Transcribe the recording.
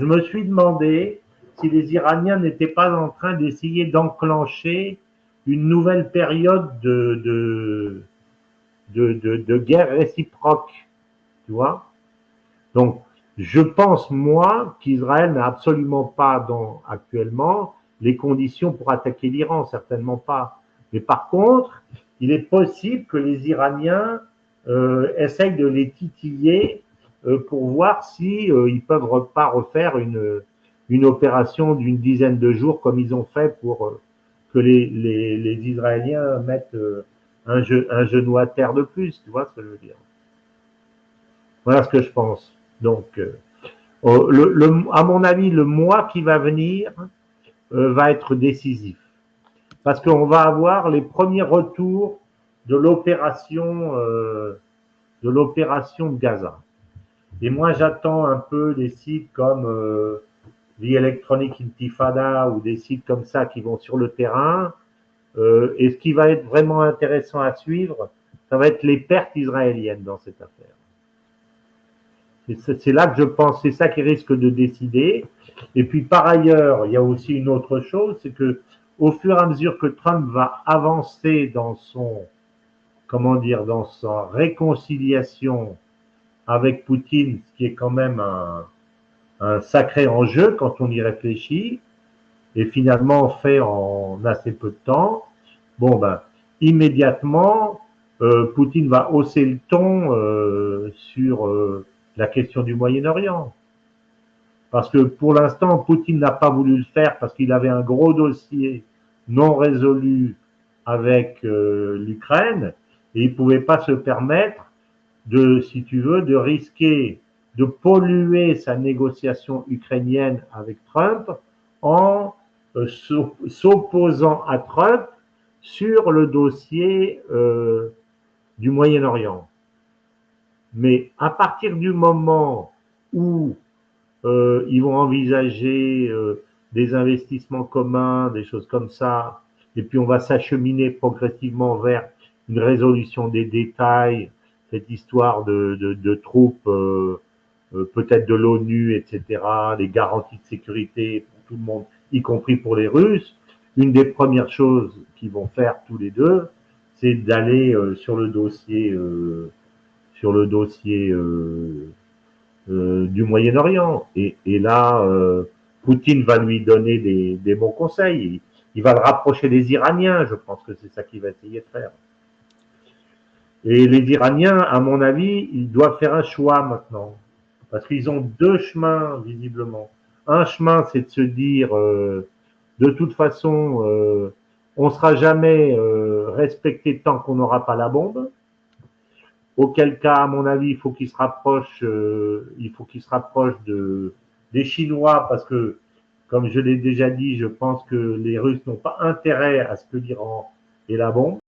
Je me suis demandé si les Iraniens n'étaient pas en train d'essayer d'enclencher une nouvelle période de guerre réciproque, tu vois. Donc, je pense, moi, qu'Israël n'a absolument pas actuellement les conditions pour attaquer l'Iran, certainement pas. Mais par contre, il est possible que les Iraniens essayent de les titiller pour voir si ils peuvent pas refaire une opération d'une dizaine de jours comme ils ont fait pour que les Israéliens mettent un genou à terre de plus, tu vois ce que je veux dire. Voilà ce que je pense. Donc, à mon avis, le mois qui va venir va être décisif. Parce qu'on va avoir les premiers retours de l'opération de Gaza. Et moi, j'attends un peu des sites comme The Electronic Intifada ou des sites comme ça qui vont sur le terrain. Et ce qui va être vraiment intéressant à suivre, ça va être les pertes israéliennes dans cette affaire. C'est là que je pense, c'est ça qui risque de décider. Et puis par ailleurs, il y a aussi une autre chose, c'est que au fur et à mesure que Trump va avancer dans dans sa réconciliation avec Poutine, ce qui est quand même un sacré enjeu quand on y réfléchit, et finalement fait en assez peu de temps, bon ben, immédiatement, Poutine va hausser le ton sur la question du Moyen-Orient. Parce que pour l'instant, Poutine n'a pas voulu le faire parce qu'il avait un gros dossier non résolu avec l'Ukraine et il ne pouvait pas se permettre si tu veux, de risquer de polluer sa négociation ukrainienne avec Trump en s'opposant à Trump sur le dossier du Moyen-Orient. Mais à partir du moment où ils vont envisager des investissements communs, des choses comme ça, et puis on va s'acheminer progressivement vers une résolution des détails, cette histoire de troupes, peut-être de l'ONU, etc., des garanties de sécurité pour tout le monde, y compris pour les Russes. Une des premières choses qu'ils vont faire tous les deux, c'est d'aller sur le dossier du Moyen-Orient. Et là, Poutine va lui donner des bons conseils. Il va le rapprocher des Iraniens. Je pense que c'est ça qu'il va essayer de faire. Et les Iraniens, à mon avis, ils doivent faire un choix maintenant. Parce qu'ils ont deux chemins, visiblement. Un chemin, c'est de se dire, de toute façon, on ne sera jamais respecté tant qu'on n'aura pas la bombe. Auquel cas, à mon avis, il faut qu'il se rapproche des Chinois parce que, comme je l'ai déjà dit, je pense que les Russes n'ont pas intérêt à ce que l'Iran ait la bombe.